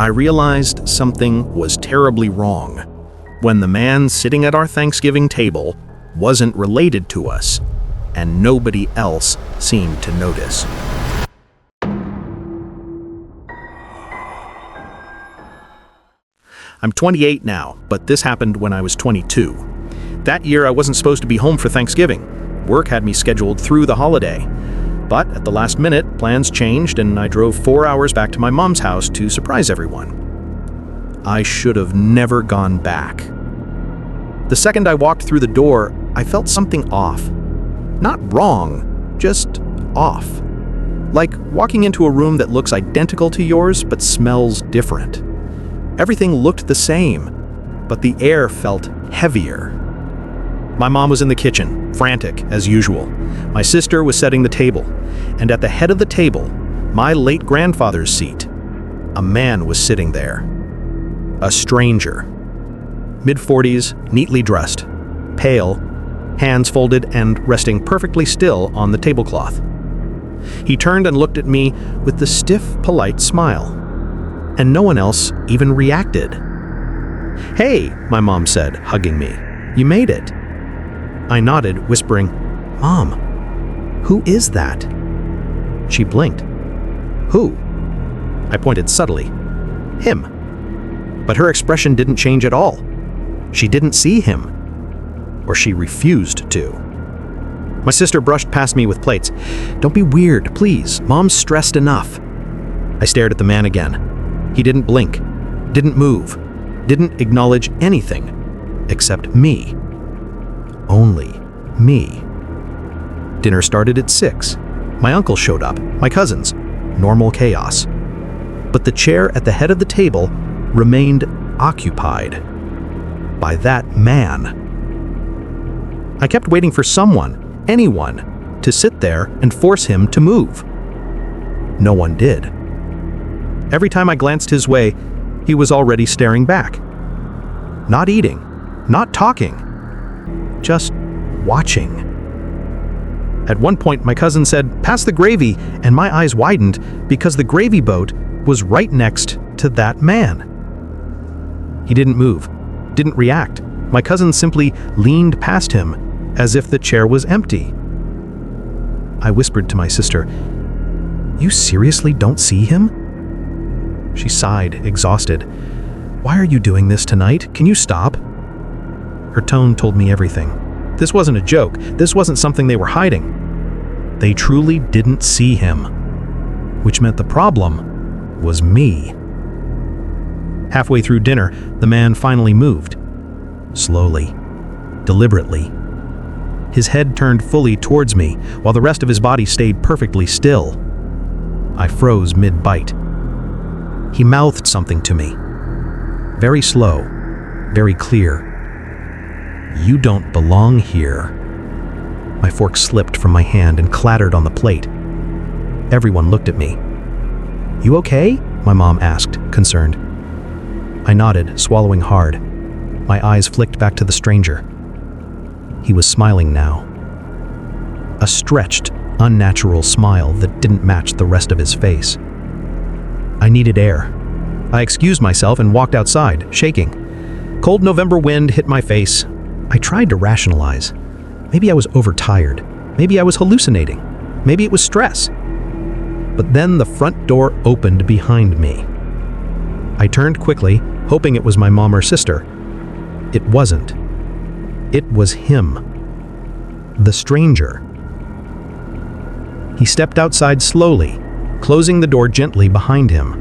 I realized something was terribly wrong when the man sitting at our Thanksgiving table wasn't related to us, and nobody else seemed to notice. I'm 28 now, but this happened when I was 22. That year, I wasn't supposed to be home for Thanksgiving. Work had me scheduled through the holiday. But at the last minute, plans changed and I drove 4 hours back to my mom's house to surprise everyone. I should have never gone back. The second I walked through the door, I felt something off. Not wrong, just off. Like walking into a room that looks identical to yours but smells different. Everything looked the same, but the air felt heavier. My mom was in the kitchen, frantic as usual. My sister was setting the table, and at the head of the table, my late grandfather's seat, a man was sitting there. A stranger. Mid-40s, neatly dressed, pale, hands folded and resting perfectly still on the tablecloth. He turned and looked at me with the stiff, polite smile. And no one else even reacted. "Hey," my mom said, hugging me. "You made it." I nodded, whispering, "Mom, who is that?" She blinked. "Who?" I pointed subtly. "Him." But her expression didn't change at all. She didn't see him. Or she refused to. My sister brushed past me with plates. "Don't be weird, please. Mom's stressed enough." I stared at the man again. He didn't blink, didn't move, didn't acknowledge anything except me. Only me. Dinner started at 6. My uncle showed up, my cousins. Normal chaos. But the chair at the head of the table remained occupied by that man. I kept waiting for someone, anyone, to sit there and force him to move. No one did. Every time I glanced his way, he was already staring back. Not eating, not talking, just watching. At one point, my cousin said, "Pass the gravy," and my eyes widened because the gravy boat was right next to that man. He didn't move, didn't react. My cousin simply leaned past him as if the chair was empty. I whispered to my sister, "You seriously don't see him?" She sighed, exhausted. "Why are you doing this tonight? Can you stop?" Her tone told me everything. This wasn't a joke. This wasn't something they were hiding. They truly didn't see him, which meant the problem was me. Halfway through dinner, the man finally moved. Slowly, deliberately. His head turned fully towards me, while the rest of his body stayed perfectly still. I froze mid-bite. He mouthed something to me. Very slow, very clear. "You don't belong here." My fork slipped from my hand and clattered on the plate. Everyone looked at me. "You okay?" my mom asked, concerned. I nodded, swallowing hard. My eyes flicked back to the stranger. He was smiling now. A stretched, unnatural smile that didn't match the rest of his face. I needed air. I excused myself and walked outside, shaking. Cold November wind hit my face. I tried to rationalize. Maybe I was overtired. Maybe I was hallucinating. Maybe it was stress. But then the front door opened behind me. I turned quickly, hoping it was my mom or sister. It wasn't. It was him. The stranger. He stepped outside slowly, closing the door gently behind him.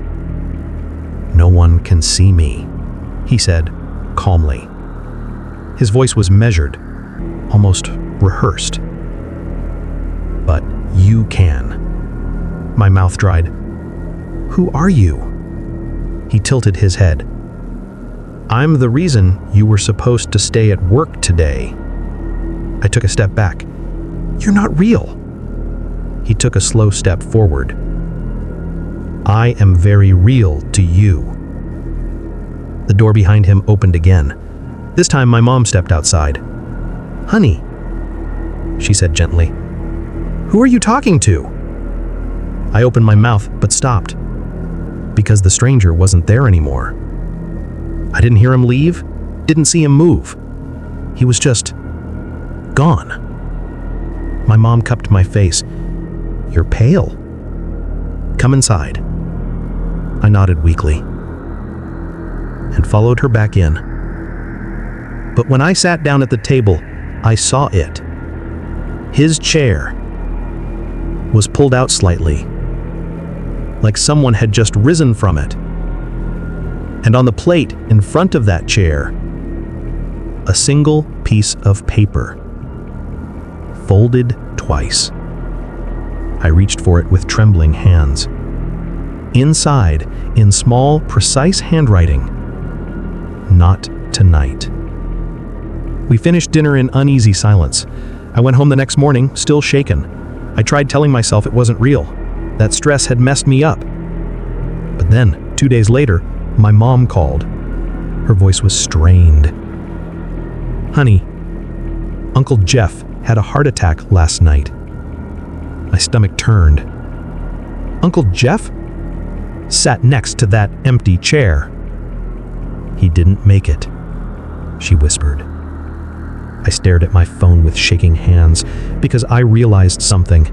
"No one can see me," he said, calmly. His voice was measured, almost rehearsed. "But you can." My mouth dried. "Who are you?" He tilted his head. "I'm the reason you were supposed to stay at work today." I took a step back. "You're not real." He took a slow step forward. "I am very real to you." The door behind him opened again. This time my mom stepped outside. "Honey," she said gently. "Who are you talking to?" I opened my mouth but stopped. because the stranger wasn't there anymore. I didn't hear him leave, didn't see him move. He was just gone. My mom cupped my face. "You're pale. Come inside." I nodded weakly and followed her back in. But when I sat down at the table, I saw it. His chair was pulled out slightly, like someone had just risen from it. And on the plate in front of that chair, a single piece of paper, folded twice. I reached for it with trembling hands. Inside, in small, precise handwriting, "Not tonight." We finished dinner in uneasy silence. I went home the next morning, still shaken. I tried telling myself it wasn't real. That stress had messed me up. But then, 2 days later, my mom called. Her voice was strained. "Honey, Uncle Jeff had a heart attack last night." My stomach turned. Uncle Jeff sat next to that empty chair. "He didn't make it," she whispered. I stared at my phone with shaking hands because I realized something.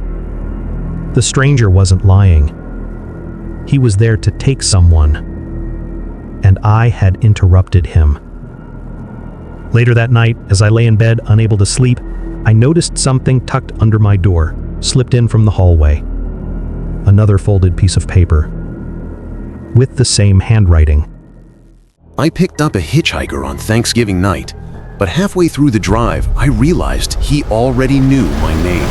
The stranger wasn't lying. He was there to take someone, and I had interrupted him. Later that night, as I lay in bed, unable to sleep, I noticed something tucked under my door, slipped in from the hallway. Another folded piece of paper, with the same handwriting. I picked up a hitchhiker on Thanksgiving night, but halfway through the drive, I realized he already knew my name.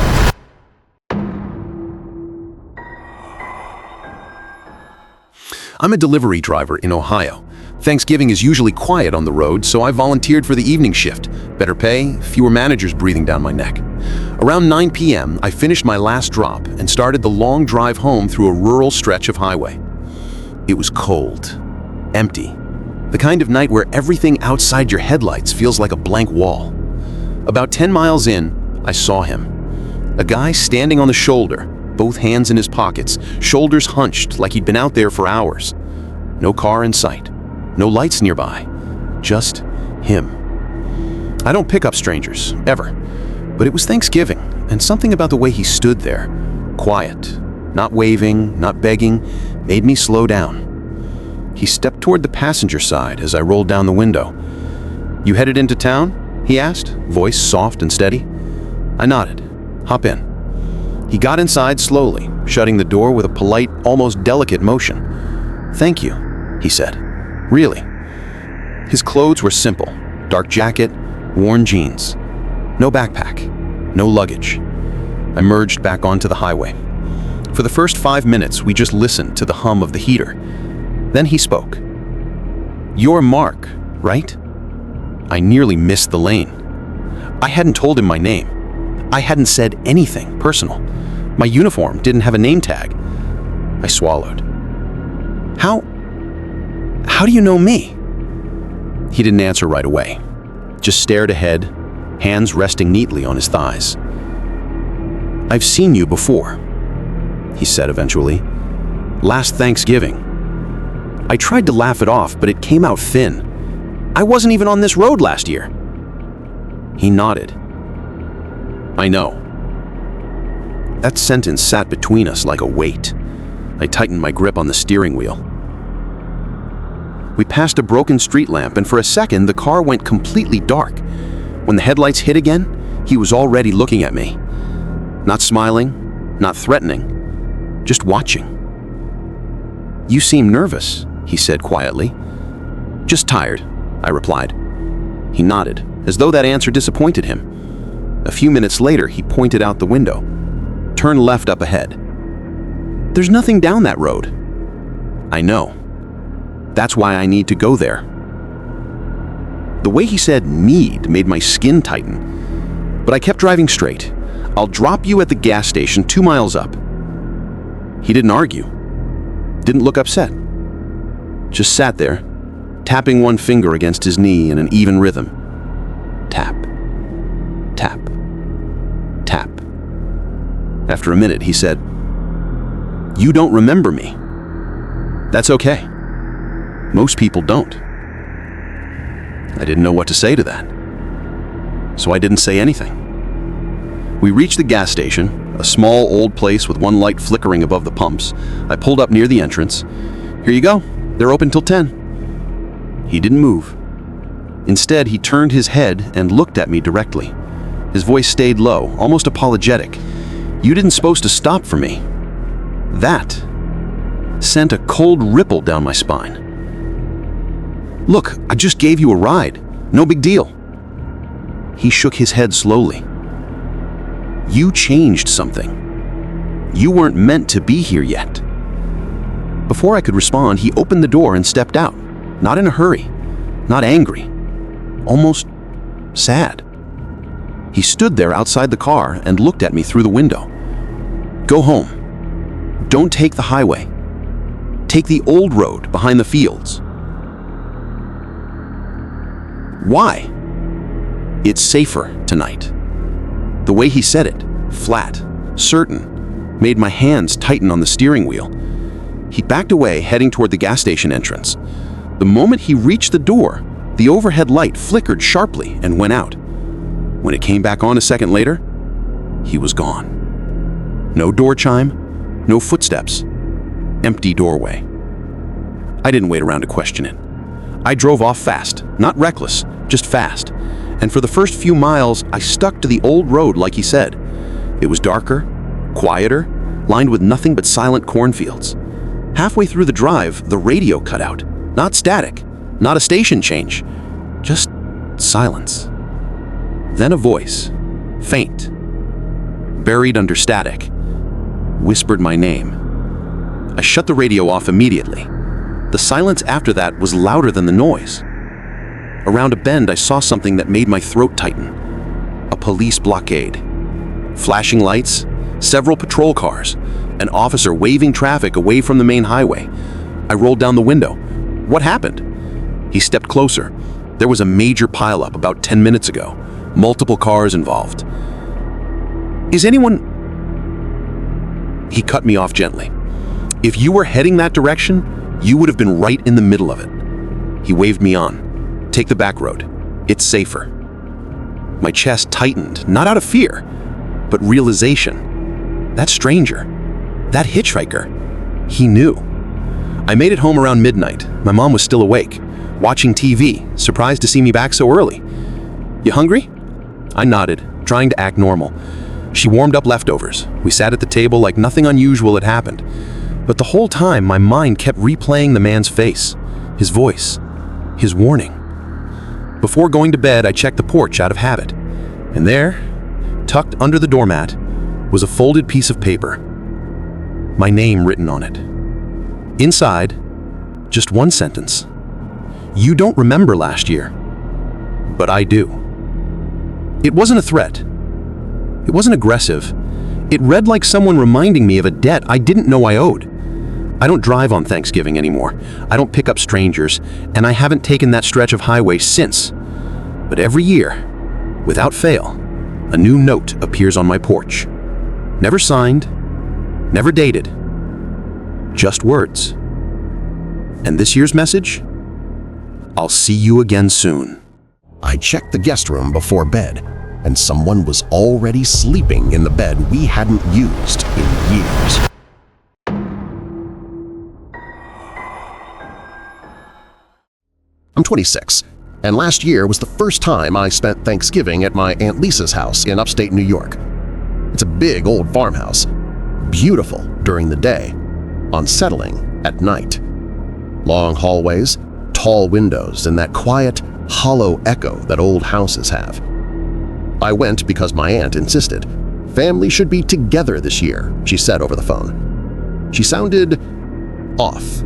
I'm a delivery driver in Ohio. Thanksgiving is usually quiet on the road, so I volunteered for the evening shift. Better pay, fewer managers breathing down my neck. Around 9 p.m., I finished my last drop and started the long drive home through a rural stretch of highway. It was cold, empty, the kind of night where everything outside your headlights feels like a blank wall. About 10 miles in, I saw him. A guy standing on the shoulder, both hands in his pockets, shoulders hunched like he'd been out there for hours. No car in sight, no lights nearby, just him. I don't pick up strangers, ever. But it was Thanksgiving, and something about the way he stood there, quiet, not waving, not begging, made me slow down. He stepped toward the passenger side as I rolled down the window. "You headed into town?" he asked, voice soft and steady. I nodded. "Hop in." He got inside slowly, shutting the door with a polite, almost delicate motion. "Thank you," he said. "Really." His clothes were simple, dark jacket, worn jeans. No backpack, no luggage. I merged back onto the highway. For the first 5 minutes, we just listened to the hum of the heater. Then he spoke. "You're Mark, right?" I nearly missed the lane. I hadn't told him my name. I hadn't said anything personal. My uniform didn't have a name tag. I swallowed. How do you know me?" He didn't answer right away. Just stared ahead, hands resting neatly on his thighs. "I've seen you before," he said eventually. "Last Thanksgiving." I tried to laugh it off, but it came out thin. "I wasn't even on this road last year." He nodded. "I know." That sentence sat between us like a weight. I tightened my grip on the steering wheel. We passed a broken street lamp, and for a second, the car went completely dark. When the headlights hit again, he was already looking at me. Not smiling, not threatening, just watching. "You seem nervous," he said quietly. "Just tired," I replied. He nodded, as though that answer disappointed him. A few minutes later, he pointed out the window. "Turn left up ahead." "There's nothing down that road." "I know. That's why I need to go there." The way he said "need" made my skin tighten. But I kept driving straight. "I'll drop you at the gas station 2 miles up." He didn't argue. Didn't look upset. Just sat there, tapping one finger against his knee in an even rhythm. Tap, tap, tap. After a minute, he said, "You don't remember me." That's okay. Most people don't. I didn't know what to say to that, so I didn't say anything. We reached the gas station, a small old place with one light flickering above the pumps. I pulled up near the entrance. Here you go. They're open till 10. He didn't move. Instead, he turned his head and looked at me directly. His voice stayed low, almost apologetic. You didn't supposed to stop for me. That sent a cold ripple down my spine. Look, I just gave you a ride. No big deal. He shook his head slowly. You changed something. You weren't meant to be here yet. Before I could respond, he opened the door and stepped out. Not in a hurry, not angry, almost sad. He stood there outside the car and looked at me through the window. Go home. Don't take the highway. Take the old road behind the fields. Why? It's safer tonight. The way he said it, flat, certain, made my hands tighten on the steering wheel. He backed away, heading toward the gas station entrance. The moment he reached the door, the overhead light flickered sharply and went out. When it came back on a second later, he was gone. No door chime, no footsteps, empty doorway. I didn't wait around to question it. I drove off fast, not reckless, just fast. And for the first few miles, I stuck to the old road like he said. It was darker, quieter, lined with nothing but silent cornfields. Halfway through the drive, the radio cut out. Not static, not a station change, just silence. Then a voice, faint, buried under static, whispered my name. I shut the radio off immediately. The silence after that was louder than the noise. Around a bend, I saw something that made my throat tighten. A police blockade. Flashing lights, several patrol cars, an officer waving traffic away from the main highway. I rolled down the window. What happened? He stepped closer. There was a major pileup about 10 minutes ago. Multiple cars involved. Is anyone... He cut me off gently. If you were heading that direction, you would have been right in the middle of it. He waved me on. Take the back road. It's safer. My chest tightened, not out of fear, but realization. That stranger, that hitchhiker, he knew. I made it home around midnight. My mom was still awake, watching TV, surprised to see me back so early. You hungry? I nodded, trying to act normal. She warmed up leftovers. We sat at the table like nothing unusual had happened. But the whole time, my mind kept replaying the man's face, his voice, his warning. Before going to bed, I checked the porch out of habit. And there, tucked under the doormat, was a folded piece of paper. My name written on it. Inside, just one sentence. You don't remember last year, but I do. It wasn't a threat. It wasn't aggressive. It read like someone reminding me of a debt I didn't know I owed. I don't drive on Thanksgiving anymore. I don't pick up strangers, and I haven't taken that stretch of highway since. But every year, without fail, a new note appears on my porch. Never signed, never dated, just words. And this year's message? I'll see you again soon. I checked the guest room before bed, and someone was already sleeping in the bed we hadn't used in years. I'm 26, and last year was the first time I spent Thanksgiving at my Aunt Lisa's house in upstate New York. It's a big old farmhouse, beautiful during the day, unsettling at night. Long hallways, tall windows, and that quiet, hollow echo that old houses have. I went because my aunt insisted. Family should be together this year, she said over the phone. She sounded off,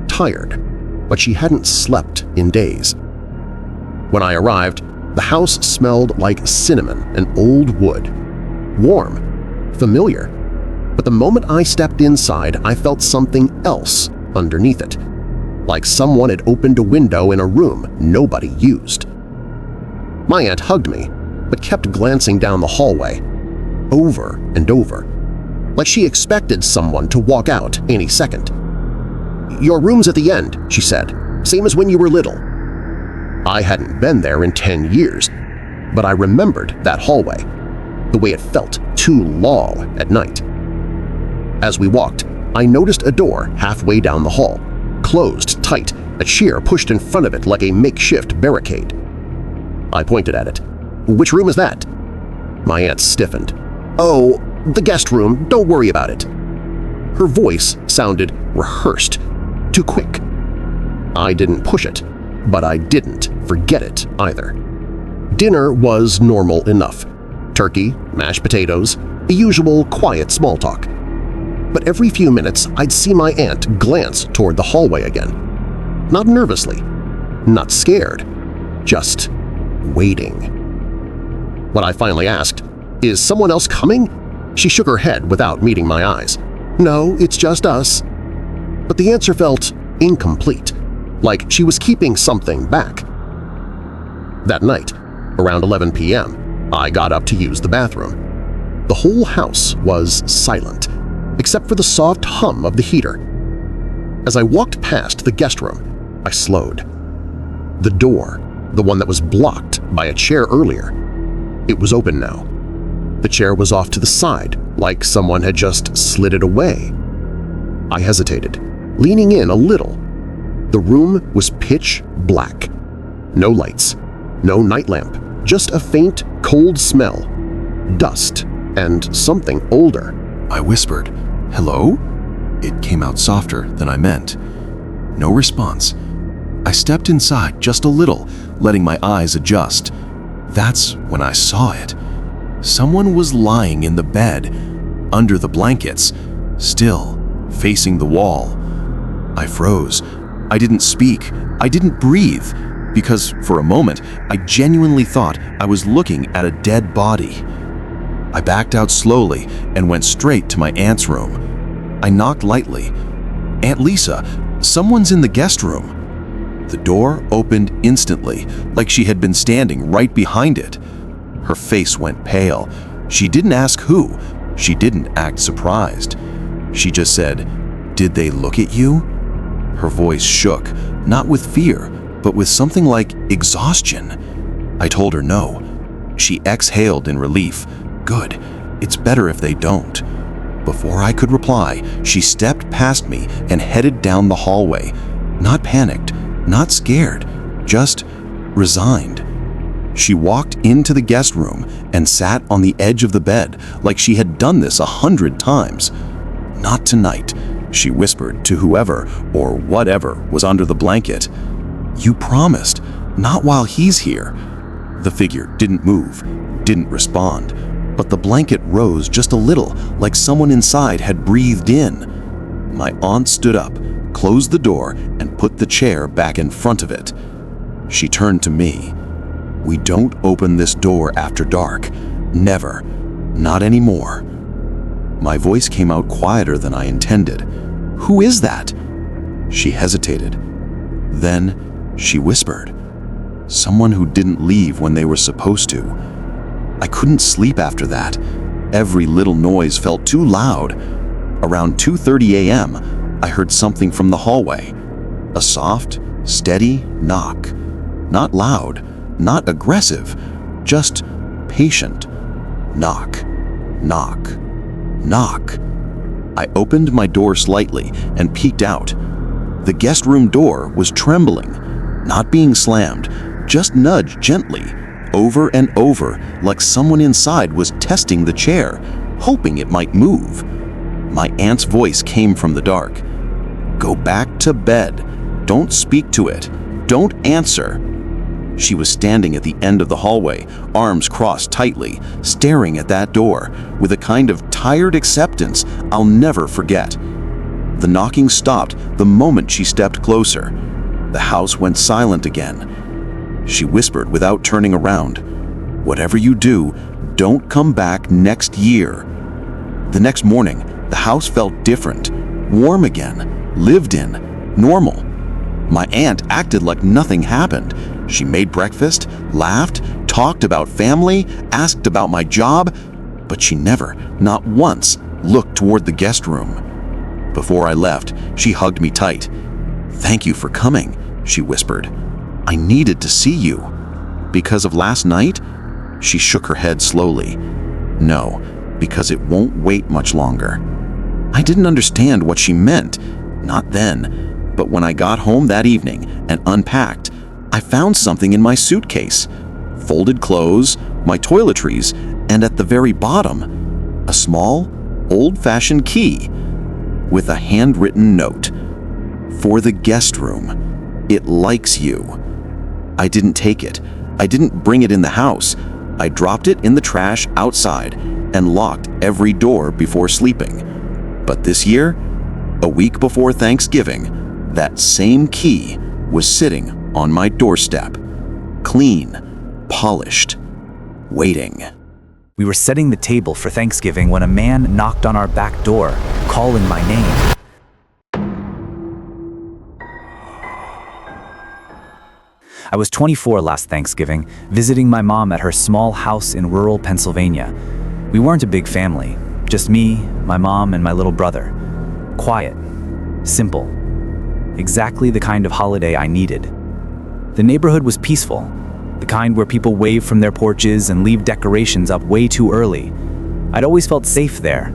tired, but she hadn't slept in days. When I arrived, the house smelled like cinnamon and old wood. Warm, familiar. But the moment I stepped inside, I felt something else underneath it. Like someone had opened a window in a room nobody used. My aunt hugged me, but kept glancing down the hallway, over and over, like she expected someone to walk out any second. "Your room's at the end," she said. "Same as when you were little." I hadn't been there in 10 years, but I remembered that hallway, the way it felt too long at night. As we walked, I noticed a door halfway down the hall, closed tight, a chair pushed in front of it like a makeshift barricade. I pointed at it. "Which room is that?" My aunt stiffened. "Oh, the guest room, don't worry about it." Her voice sounded rehearsed, too quick. I didn't push it, but I didn't forget it either. Dinner was normal enough. Turkey, mashed potatoes, the usual quiet small talk. But every few minutes I'd see my aunt glance toward the hallway again. Not nervously, not scared, just waiting. When I finally asked, "Is someone else coming?" she shook her head without meeting my eyes. "No, it's just us." But the answer felt incomplete, like she was keeping something back. That night, around 11 p.m., I got up to use the bathroom. The whole house was silent, except for the soft hum of the heater. As I walked past the guest room, I slowed. The door, the one that was blocked by a chair earlier, it was open now. The chair was off to the side, like someone had just slid it away. I hesitated, leaning in a little. The room was pitch black. No lights, no night lamp, just a faint, cold smell, dust, and something older. I whispered, "Hello?" It came out softer than I meant. No response. I stepped inside just a little, letting my eyes adjust. That's when I saw it. Someone was lying in the bed, under the blankets, still facing the wall. I froze. I didn't speak. I didn't breathe, because for a moment I genuinely thought I was looking at a dead body. I backed out slowly and went straight to my aunt's room. I knocked lightly. "Aunt Lisa, someone's in the guest room." The door opened instantly, like she had been standing right behind it. Her face went pale. She didn't ask who. She didn't act surprised. She just said, "Did they look at you?" Her voice shook, not with fear, but with something like exhaustion. I told her no. She exhaled in relief. "Good. It's better if they don't." Before I could reply, she stepped past me and headed down the hallway. Not panicked, not scared, just resigned. She walked into the guest room and sat on the edge of the bed like she had done this 100 times. "Not tonight," she whispered to whoever or whatever was under the blanket. "You promised, not while he's here." The figure didn't move, didn't respond, but the blanket rose just a little, like someone inside had breathed in. My aunt stood up, closed the door, and put the chair back in front of it. She turned to me. "We don't open this door after dark. Never. Not anymore." My voice came out quieter than I intended. "Who is that?" She hesitated. Then she whispered, "Someone who didn't leave when they were supposed to." I couldn't sleep after that. Every little noise felt too loud. Around 2:30 a.m., I heard something from the hallway. A soft, steady knock. Not loud, not aggressive, just patient. Knock, knock, knock. I opened my door slightly and peeked out. The guest room door was trembling, not being slammed, just nudged gently, over and over, like someone inside was testing the chair, hoping it might move. My aunt's voice came from the dark. "Go back to bed. Don't speak to it. Don't answer." She was standing at the end of the hallway, arms crossed tightly, staring at that door, with a kind of tired acceptance I'll never forget. The knocking stopped the moment she stepped closer. The house went silent again. She whispered without turning around, "Whatever you do, don't come back next year." The next morning, the house felt different, warm again, lived in, normal. My aunt acted like nothing happened. She made breakfast, laughed, talked about family, asked about my job, but she never, not once, looked toward the guest room. Before I left, she hugged me tight. "Thank you for coming," she whispered. "I needed to see you." "Because of last night?" She shook her head slowly. "No, because it won't wait much longer." I didn't understand what she meant, not then, but when I got home that evening and unpacked, I found something in my suitcase. Folded clothes, my toiletries, and at the very bottom, a small, old-fashioned key with a handwritten note. "For the guest room. It likes you." I didn't take it. I didn't bring it in the house. I dropped it in the trash outside and locked every door before sleeping. But this year, a week before Thanksgiving, that same key was sitting on my doorstep, clean, polished, waiting. We were setting the table for Thanksgiving when a man knocked on our back door, calling my name. I was 24 last Thanksgiving, visiting my mom at her small house in rural Pennsylvania. We weren't a big family, just me, my mom, and my little brother. Quiet, simple, exactly the kind of holiday I needed. The neighborhood was peaceful, the kind where people wave from their porches and leave decorations up way too early. I'd always felt safe there.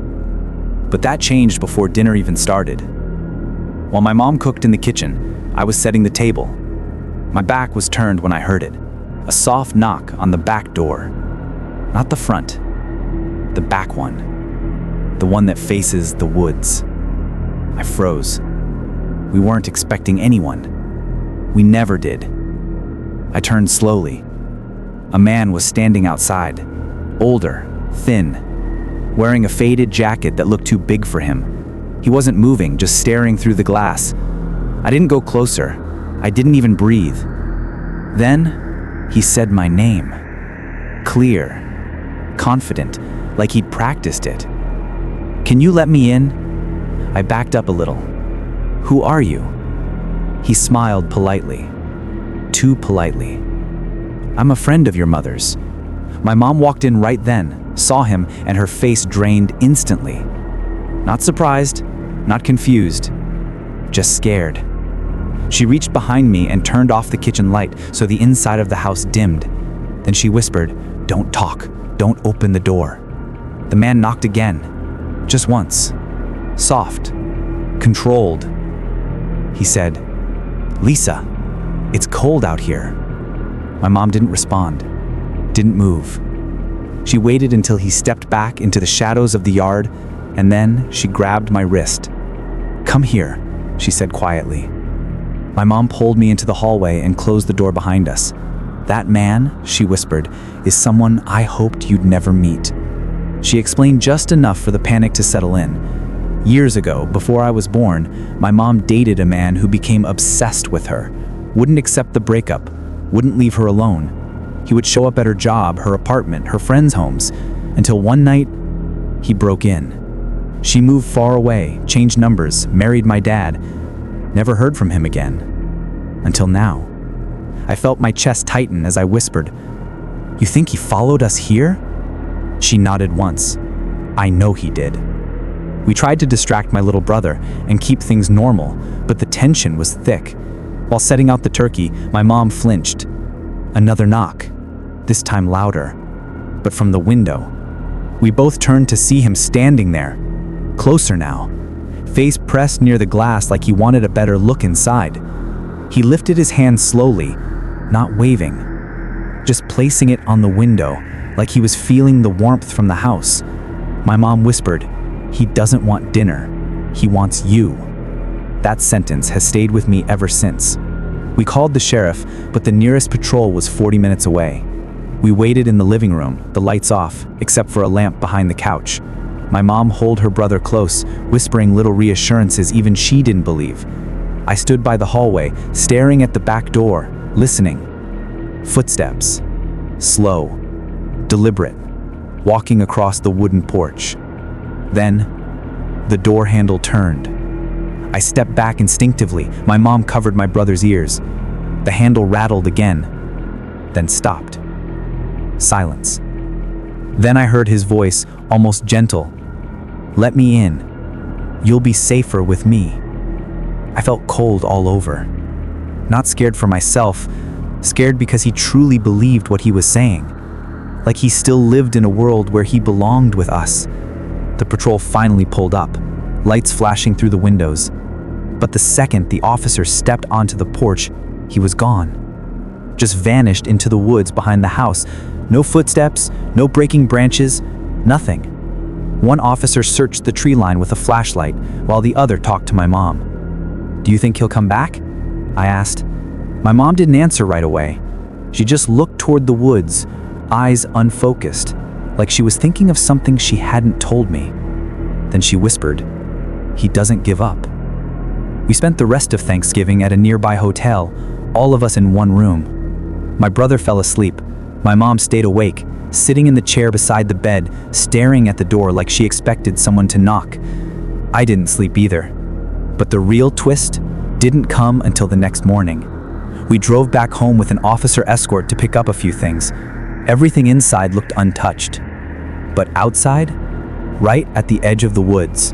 But that changed before dinner even started. While my mom cooked in the kitchen, I was setting the table. My back was turned when I heard it. A soft knock on the back door. Not the front, the back one. The one that faces the woods. I froze. We weren't expecting anyone. We never did. I turned slowly. A man was standing outside, older, thin, wearing a faded jacket that looked too big for him. He wasn't moving, just staring through the glass. I didn't go closer. I didn't even breathe. Then, he said my name. Clear, confident, like he'd practiced it. "Can you let me in?" I backed up a little. "Who are you?" He smiled politely. Too politely. "I'm a friend of your mother's." My mom walked in right then, saw him, and her face drained instantly. Not surprised, not confused, just scared. She reached behind me and turned off the kitchen light so the inside of the house dimmed. Then she whispered, "Don't talk, don't open the door." The man knocked again, just once. Soft, controlled. He said, "Lisa, it's cold out here." My mom didn't respond, didn't move. She waited until he stepped back into the shadows of the yard, and then she grabbed my wrist. "Come here," she said quietly. My mom pulled me into the hallway and closed the door behind us. "That man," she whispered, "is someone I hoped you'd never meet." She explained just enough for the panic to settle in. Years ago, before I was born, my mom dated a man who became obsessed with her, wouldn't accept the breakup, wouldn't leave her alone. He would show up at her job, her apartment, her friends' homes, until one night, he broke in. She moved far away, changed numbers, married my dad. Never heard from him again. Until now. I felt my chest tighten as I whispered, "You think he followed us here?" She nodded once. "I know he did." We tried to distract my little brother and keep things normal, but the tension was thick. While setting out the turkey, my mom flinched. Another knock, this time louder, but from the window. We both turned to see him standing there, closer now, face pressed near the glass like he wanted a better look inside. He lifted his hand slowly, not waving, just placing it on the window like he was feeling the warmth from the house. My mom whispered, "He doesn't want dinner, he wants you." That sentence has stayed with me ever since. We called the sheriff, but the nearest patrol was 40 minutes away. We waited in the living room, the lights off, except for a lamp behind the couch. My mom held her brother close, whispering little reassurances even she didn't believe. I stood by the hallway, staring at the back door, listening. Footsteps. Slow. Deliberate. Walking across the wooden porch. Then, the door handle turned. I stepped back instinctively. My mom covered my brother's ears. The handle rattled again, then stopped. Silence. Then I heard his voice, almost gentle. "Let me in." "You'll be safer with me." I felt cold all over. Not scared for myself, scared because he truly believed what he was saying. Like he still lived in a world where he belonged with us. The patrol finally pulled up, lights flashing through the windows. But the second the officer stepped onto the porch, he was gone. Just vanished into the woods behind the house. No footsteps, no breaking branches, nothing. One officer searched the tree line with a flashlight, while the other talked to my mom. "Do you think he'll come back?" I asked. My mom didn't answer right away. She just looked toward the woods, eyes unfocused, like she was thinking of something she hadn't told me. Then she whispered, "He doesn't give up." We spent the rest of Thanksgiving at a nearby hotel, all of us in one room. My brother fell asleep. My mom stayed awake, sitting in the chair beside the bed, staring at the door like she expected someone to knock. I didn't sleep either. But the real twist didn't come until the next morning. We drove back home with an officer escort to pick up a few things. Everything inside looked untouched. But outside, right at the edge of the woods,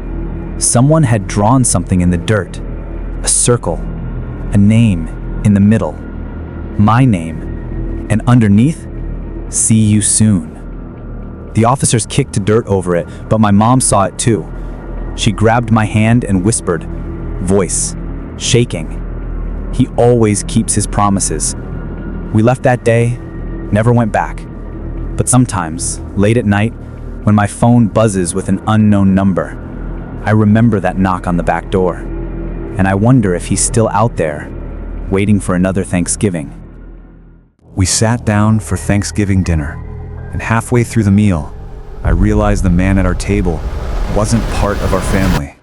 someone had drawn something in the dirt. A circle, a name in the middle, my name, and underneath, "See you soon." The officers kicked dirt over it, but my mom saw it too. She grabbed my hand and whispered, voice shaking, "He always keeps his promises." We left that day, never went back. But sometimes, late at night, when my phone buzzes with an unknown number, I remember that knock on the back door. And I wonder if he's still out there, waiting for another Thanksgiving. We sat down for Thanksgiving dinner, and halfway through the meal, I realized the man at our table wasn't part of our family.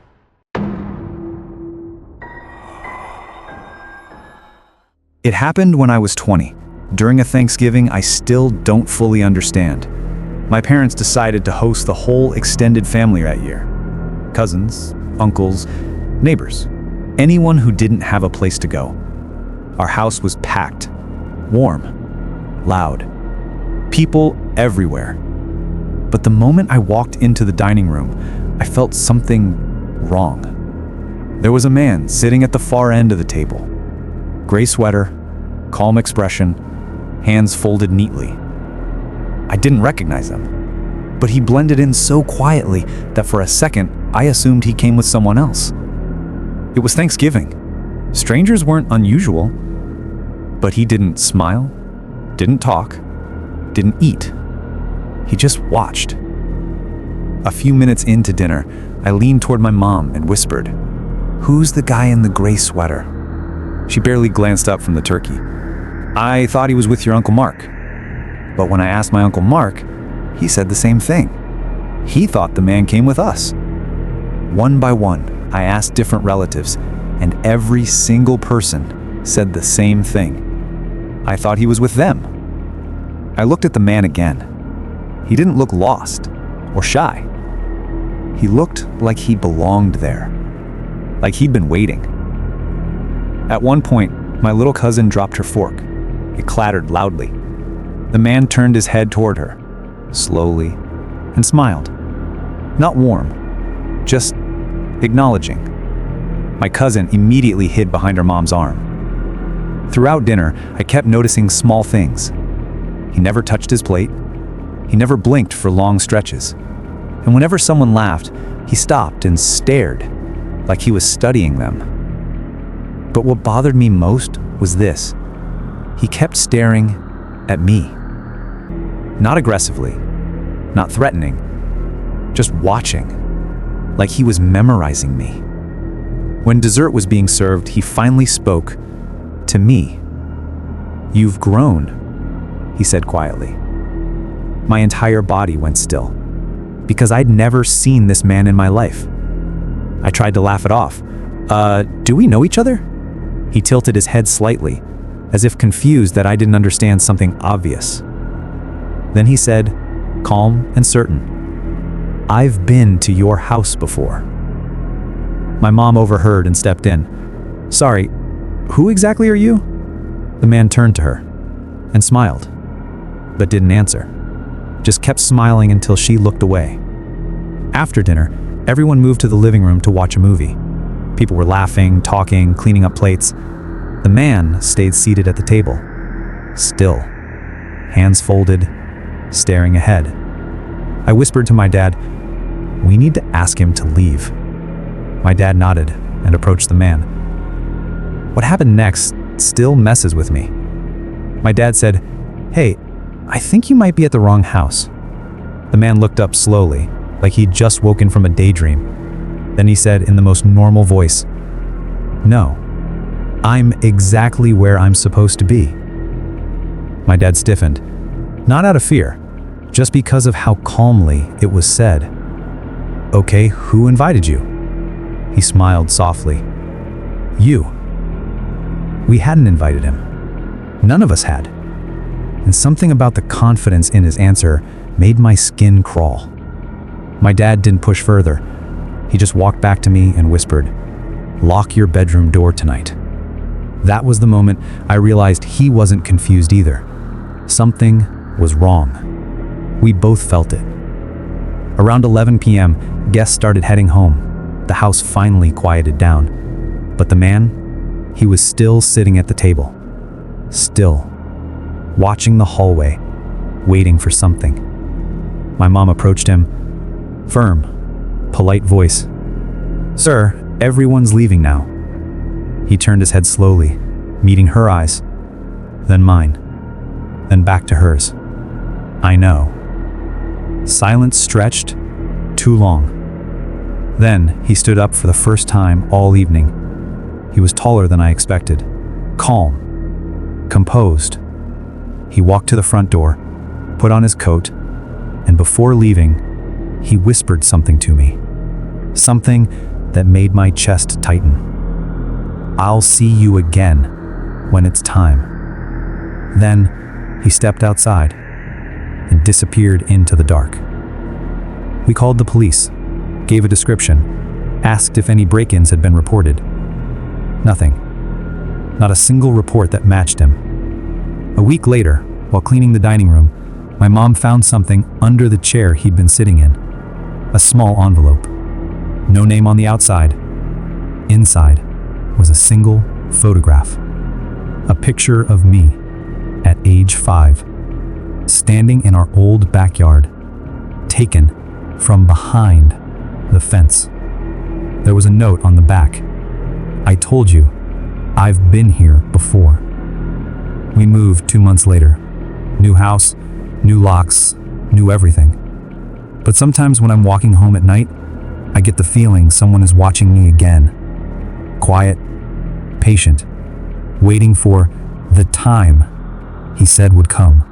It happened when I was 20, during a Thanksgiving I still don't fully understand. My parents decided to host the whole extended family that year. Cousins, uncles, neighbors, anyone who didn't have a place to go. Our house was packed, warm, loud, people everywhere. But the moment I walked into the dining room, I felt something wrong. There was a man sitting at the far end of the table. Gray sweater, calm expression, hands folded neatly. I didn't recognize him, but he blended in so quietly that for a second, I assumed he came with someone else. It was Thanksgiving. Strangers weren't unusual, but he didn't smile, didn't talk, didn't eat. He just watched. A few minutes into dinner, I leaned toward my mom and whispered, "Who's the guy in the gray sweater?" She barely glanced up from the turkey. "I thought he was with your Uncle Mark." But when I asked my Uncle Mark, he said the same thing. He thought the man came with us. One by one, I asked different relatives, and every single person said the same thing. I thought he was with them. I looked at the man again. He didn't look lost or shy. He looked like he belonged there, like he'd been waiting. At one point, my little cousin dropped her fork. It clattered loudly. The man turned his head toward her, slowly, and smiled. Not warm, just acknowledging. My cousin immediately hid behind her mom's arm. Throughout dinner, I kept noticing small things. He never touched his plate. He never blinked for long stretches. And whenever someone laughed, he stopped and stared, like he was studying them. But what bothered me most was this. He kept staring at me. Not aggressively, not threatening, just watching, like he was memorizing me. When dessert was being served, he finally spoke to me. "You've grown," he said quietly. My entire body went still, because I'd never seen this man in my life. I tried to laugh it off. Do we know each other?" He tilted his head slightly, as if confused that I didn't understand something obvious. Then he said, calm and certain, "I've been to your house before." My mom overheard and stepped in. "Sorry, who exactly are you?" The man turned to her and smiled, but didn't answer. Just kept smiling until she looked away. After dinner, Everyone moved to the living room to watch a movie. People were laughing, talking, cleaning up plates. The man stayed seated at the table, still, hands folded, staring ahead. I whispered to my dad, "We need to ask him to leave." My dad nodded and approached the man. What happened next still messes with me. My dad said, "Hey, I think you might be at the wrong house." The man looked up slowly, like he'd just woken from a daydream. Then he said in the most normal voice, "No, I'm exactly where I'm supposed to be." My dad stiffened, not out of fear, just because of how calmly it was said. "Okay, who invited you?" He smiled softly. "You." We hadn't invited him. None of us had. And something about the confidence in his answer made my skin crawl. My dad didn't push further. He just walked back to me and whispered, "Lock your bedroom door tonight." That was the moment I realized he wasn't confused either. Something was wrong. We both felt it. Around 11 p.m., guests started heading home. The house finally quieted down. But the man, he was still sitting at the table. Still. Watching the hallway, waiting for something. My mom approached him. Firm, polite voice. "Sir, everyone's leaving now." He turned his head slowly, meeting her eyes, then mine, then back to hers. "I know." Silence stretched too long. Then he stood up for the first time all evening. He was taller than I expected, calm, composed. He walked to the front door, put on his coat, and before leaving, he whispered something to me. Something that made my chest tighten. "I'll see you again when it's time." Then he stepped outside and disappeared into the dark. We called the police, gave a description, asked if any break-ins had been reported. Nothing. Not a single report that matched him. A week later, while cleaning the dining room, my mom found something under the chair he'd been sitting in. A small envelope. No name on the outside. Inside was a single photograph. A picture of me at age 5, standing in our old backyard, taken from behind the fence. There was a note on the back. "I told you, I've been here before." We moved 2 months later. New house, new locks, new everything. But sometimes when I'm walking home at night, I get the feeling someone is watching me again. Quiet, patient, waiting for the time he said would come.